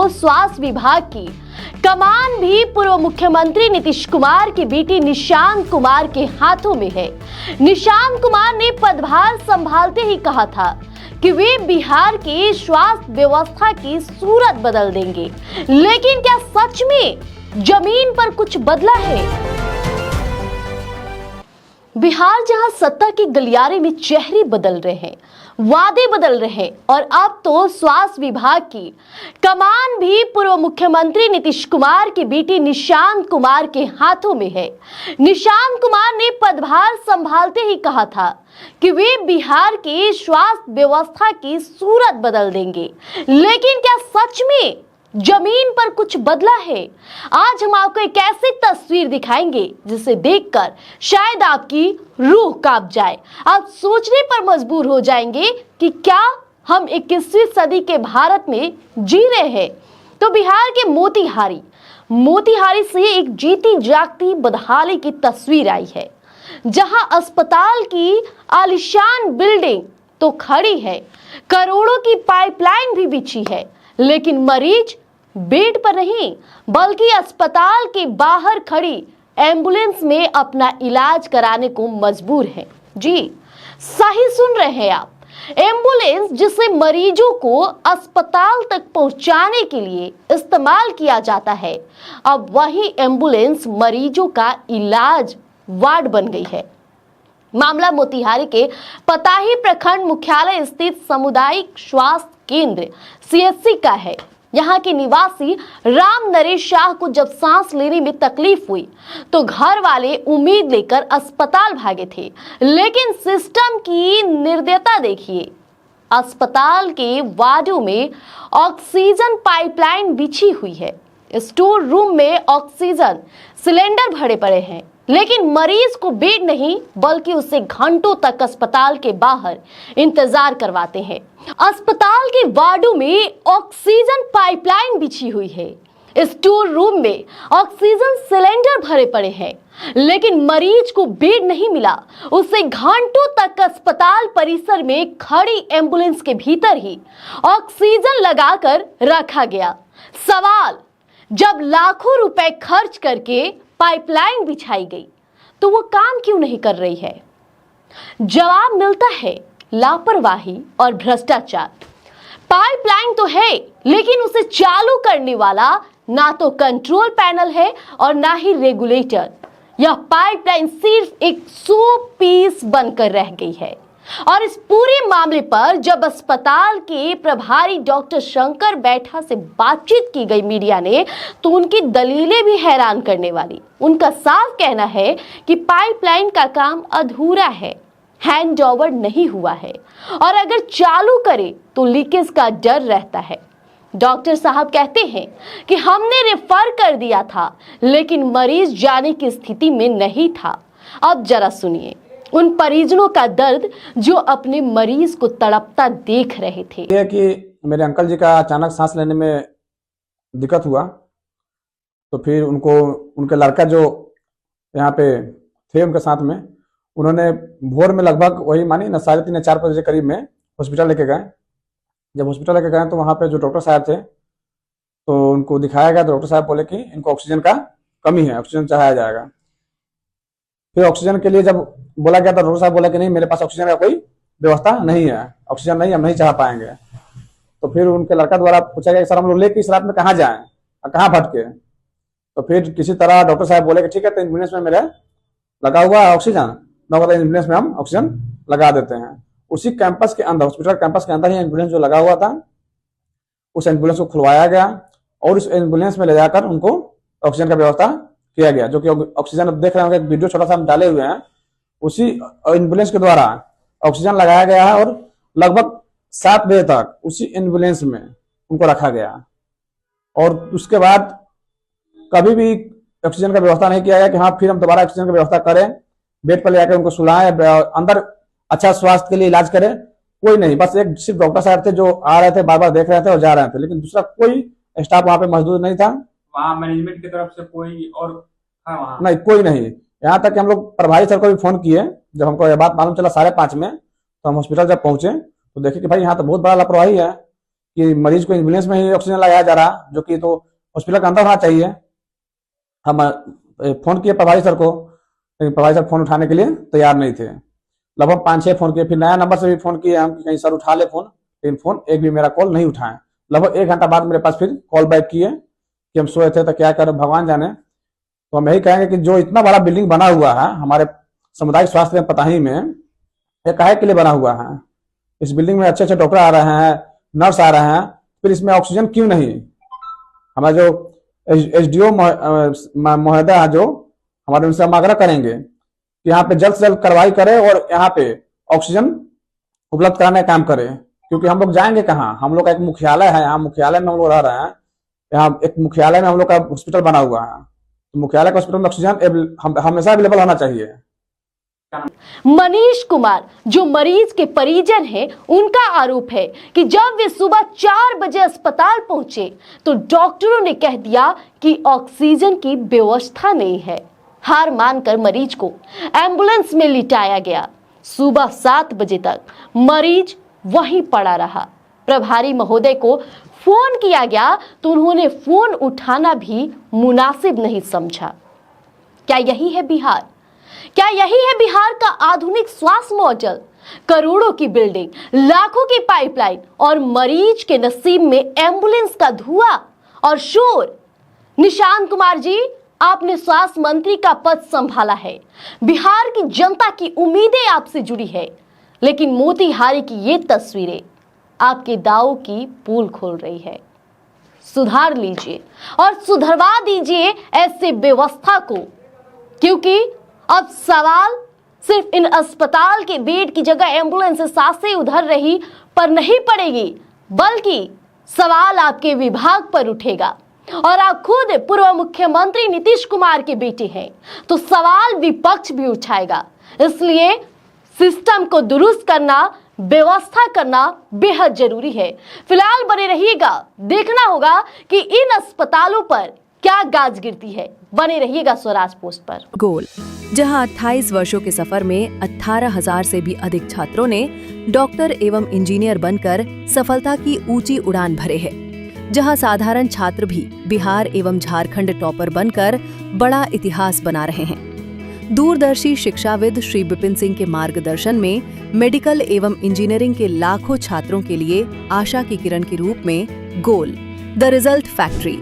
तो स्वास्थ्य विभाग की कमान भी पूर्व मुख्यमंत्री नीतीश कुमार की बेटी निशांत कुमार के हाथों में है। निशांत कुमार ने पदभार संभालते ही कहा था कि वे बिहार की स्वास्थ्य व्यवस्था की सूरत बदल देंगे, लेकिन क्या सच में जमीन पर कुछ बदला है? बिहार जहां सत्ता के गलियारे में चेहरे बदल रहे हैं, वादे बदल रहे हैं और अब तो स्वास्थ्य विभाग की कमान भी पूर्व मुख्यमंत्री नीतीश कुमार की बेटी निशांत कुमार के हाथों में है। निशांत कुमार ने पदभार संभालते ही कहा था कि वे बिहार की स्वास्थ्य व्यवस्था की सूरत बदल देंगे, लेकिन क्या सच में जमीन पर कुछ बदला है? आज हम आपको एक ऐसी तस्वीर दिखाएंगे जिसे देखकर शायद आपकी रूह कांप जाए। आप सोचने पर मजबूर हो जाएंगे कि क्या हम 21वीं सदी के भारत में जी रहे हैं। तो बिहार के मोतिहारी से एक जीती जागती बदहाली की तस्वीर आई है, जहां अस्पताल की आलीशान बिल्डिंग तो खड़ी है, करोड़ों की पाइपलाइन भी बिछी है, लेकिन मरीज बेड पर नहीं बल्कि अस्पताल के बाहर खड़ी एम्बुलेंस में अपना इलाज कराने को मजबूर है। जी सही सुन रहे हैं आप, एम्बुलेंस जिसे मरीजों को अस्पताल तक पहुंचाने के लिए इस्तेमाल किया जाता है, अब वही एम्बुलेंस मरीजों का इलाज वार्ड बन गई है। मामला मोतिहारी के पताही प्रखंड मुख्यालय स्थित सामुदायिक स्वास्थ्य केंद्र CSC का है। यहाँ के निवासी राम नरेश शाह को जब सांस लेने में तकलीफ हुई तो घर वाले उम्मीद लेकर अस्पताल भागे थे, लेकिन सिस्टम की निर्दयता देखिए। अस्पताल के वार्डों में ऑक्सीजन पाइपलाइन बिछी हुई है, स्टोर रूम में ऑक्सीजन सिलेंडर भरे पड़े हैं, लेकिन मरीज को बेड नहीं बल्कि उसे घंटों तक अस्पताल के बाहर इंतजार करवाते हैं। अस्पताल के वार्डों में ऑक्सीजन पाइपलाइन बिछी हुई है, स्टोर रूम में ऑक्सीजन सिलेंडर भरे पड़े हैं, लेकिन मरीज को बेड नहीं मिला, उसे घंटों तक अस्पताल परिसर में खड़ी एम्बुलेंस के भीतर ही ऑक्सीजन लगाकर रखा गया। सवाल, जब लाखों रुपए खर्च करके पाइपलाइन बिछाई गई तो वो काम क्यों नहीं कर रही है? जवाब मिलता है लापरवाही और भ्रष्टाचार। पाइपलाइन तो है, लेकिन उसे चालू करने वाला ना तो कंट्रोल पैनल है और ना ही रेगुलेटर। यह पाइपलाइन सिर्फ एक 100 पीस बनकर रह गई है। और इस पूरे मामले पर जब अस्पताल के प्रभारी डॉक्टर शंकर बैठा से बातचीत की गई मीडिया ने, तो उनकी दलीलें भी हैरान करने वाली। उनका साफ कहना है कि पाइपलाइन का काम अधूरा है, हैंड ओवर नहीं हुआ है, और अगर चालू करे तो लीकेज का डर रहता है। डॉक्टर साहब कहते हैं कि हमने रेफर कर दिया था, लेकिन मरीज जाने की स्थिति में नहीं था। अब जरा सुनिए उन परिजनों का दर्द जो अपने मरीज को तड़पता देख रहे थे। यह कि मेरे अंकल जी का अचानक सांस लेने में दिक्कत हुआ, तो फिर उनको उनके लड़का जो यहाँ पे थे उनके साथ में, उन्होंने भोर में लगभग वही मानी ना 3:30 या 4 बजे करीब में हॉस्पिटल लेके गए। जब हॉस्पिटल लेके गए तो वहाँ पे जो डॉक्टर साहब थे तो उनको दिखाया गया। डॉक्टर साहब बोले कि इनको ऑक्सीजन का कमी है, ऑक्सीजन चढ़ाया जाएगा। फिर ऑक्सीजन के लिए जब बोला गया तो डॉक्टर साहब बोला कि नहीं, मेरे पास ऑक्सीजन का कोई व्यवस्था नहीं है, ऑक्सीजन नहीं, हम नहीं चढ़ा पाएंगे। तो फिर उनके लड़का द्वारा पूछा गया कि सर हम लोग लेके इस रात में कहाँ जाएं और कहाँ भटके। तो फिर किसी तरह डॉक्टर साहब बोले कि ठीक है, तो एम्बुलेंस में मेरे लगा हुआ ऑक्सीजन, एम्बुलेंस में हम ऑक्सीजन लगा देते हैं। उसी कैंपस के अंदर, हॉस्पिटल कैंपस के अंदर ही एम्बुलेंस जो लगा हुआ था, उस एम्बुलेंस को खुलवाया गया और उस एम्बुलेंस में ले जाकर उनको ऑक्सीजन का व्यवस्था किया गया। जो कि ऑक्सीजन देख रहे होंगे, वीडियो छोटा सा हम डाले हुए हैं, उसी एम्बुलेंस के द्वारा ऑक्सीजन लगाया गया है और लगभग 7 बजे तक उसी एम्बुलेंस में उनको रखा गया। और उसके बाद कभी भी ऑक्सीजन का व्यवस्था नहीं किया गया कि हाँ फिर हम दोबारा ऑक्सीजन की व्यवस्था करें, बेड पर ले जाकर उनको सुलाएं, अंदर अच्छा स्वास्थ्य के लिए इलाज करें। कोई नहीं, बस एक सिर्फ डॉक्टर साहब थे जो आ रहे थे, बार बार देख रहे थे और जा रहे थे, लेकिन दूसरा कोई स्टाफ वहां पे मौजूद नहीं था। वहाँ मैनेजमेंट की तरफ से कोई और था वहाँ? नहीं, कोई नहीं। यहाँ तक कि हम लोग प्रभारी सर को भी फोन किए, जब हमको यह बात मालूम चला 5:30 में, तो हम हॉस्पिटल जब पहुंचे तो देखे कि भाई यहाँ तो बहुत बड़ा लापरवाही है कि मरीज को एम्बुलेंस में ही ऑक्सीजन लगाया जा रहा, जो कि तो हॉस्पिटल के अंदर होना चाहिए। हम फोन किए प्रभारी सर को, लेकिन प्रभारी सर फोन उठाने के लिए तैयार नहीं थे। लगभग 5-6 फोन किए, फिर नया नंबर से भी फोन किए हम कि कहीं सर उठा ले फोन, लेकिन फोन एक भी मेरा कॉल नहीं उठाए। लगभग 1 घंटा बाद मेरे पास फिर कॉल बैक किए कि हम सोए थे तो क्या करें भगवान जाने। तो हम यही कहेंगे कि जो इतना बड़ा बिल्डिंग बना हुआ है हमारे सामुदायिक स्वास्थ्य में पताही में, ये काहे के लिए बना हुआ है? इस बिल्डिंग में अच्छे अच्छे डॉक्टर आ रहे हैं, नर्स आ रहे हैं, फिर इसमें ऑक्सीजन क्यों नहीं? हमारे जो एसडीओ महोदय है, जो हमारे उनसे हम आग्रह करेंगे कि यहाँ पे जल्द से जल्द कार्रवाई करे और यहाँ पे ऑक्सीजन उपलब्ध कराने का काम करे। क्योंकि हम लोग जाएंगे कहाँ? हम लोग का एक मुख्यालय है, यहाँ मुख्यालय में हम लोग रह रहे हैं, यहाँ एक मुख्यालय में हम लोग का हॉस्पिटल बना हुआ है, तो मुख्यालय का हॉस्पिटल में ऑक्सीजन हमेशा अवेलेबल होना चाहिए। मनीष कुमार जो मरीज के परिजन हैं, उनका आरोप है कि जब वे सुबह 4 बजे अस्पताल पहुंचे तो डॉक्टरों ने कह दिया कि ऑक्सीजन की व्यवस्था नहीं है। हार मानकर मरीज को एम्बुलेंस में लिटाया गया। सुबह 7 बजे तक मरीज वहीं पड़ा रहा। प्रभारी महोदय को फोन किया गया तो उन्होंने फोन उठाना भी मुनासिब नहीं समझा। क्या यही है बिहार? क्या यही है बिहार का आधुनिक स्वास्थ्य मॉडल? करोड़ों की बिल्डिंग, लाखों की पाइपलाइन और मरीज के नसीब में एम्बुलेंस का धुआं और शोर। निशांत कुमार जी, आपने स्वास्थ्य मंत्री का पद संभाला है, बिहार की जनता की उम्मीदें आपसे जुड़ी है, लेकिन मोतिहारी की ये तस्वीरें आपके दावों की पोल खोल रही है। सुधार लीजिए और सुधरवा दीजिए ऐसे व्यवस्था को, क्योंकि अब सवाल सिर्फ इन अस्पताल के बेड की जगह एम्बुलेंस से सांसें उधर रही पर नहीं पड़ेगी, बल्कि सवाल आपके विभाग पर उठेगा। और आप खुद पूर्व मुख्यमंत्री नीतीश कुमार के बेटे हैं, तो सवाल विपक्ष भी उठाएगा। इसलिए सिस्टम को दुरुस्त करना, व्यवस्था करना बेहद जरूरी है। फिलहाल बने रहिएगा, देखना होगा कि इन अस्पतालों पर क्या गाज गिरती है। बने रहिएगा स्वराज पोस्ट पर। गोल, जहां 28 वर्षों के सफर में 18,000 से भी अधिक छात्रों ने डॉक्टर एवं इंजीनियर बनकर सफलता की ऊंची उड़ान भरे है, जहां साधारण छात्र भी बिहार एवं झारखंड टॉपर बनकर बड़ा इतिहास बना रहे हैं। दूरदर्शी शिक्षाविद श्री विपिन सिंह के मार्गदर्शन में मेडिकल एवं इंजीनियरिंग के लाखों छात्रों के लिए आशा की किरण के रूप में गोल, द रिजल्ट फैक्ट्री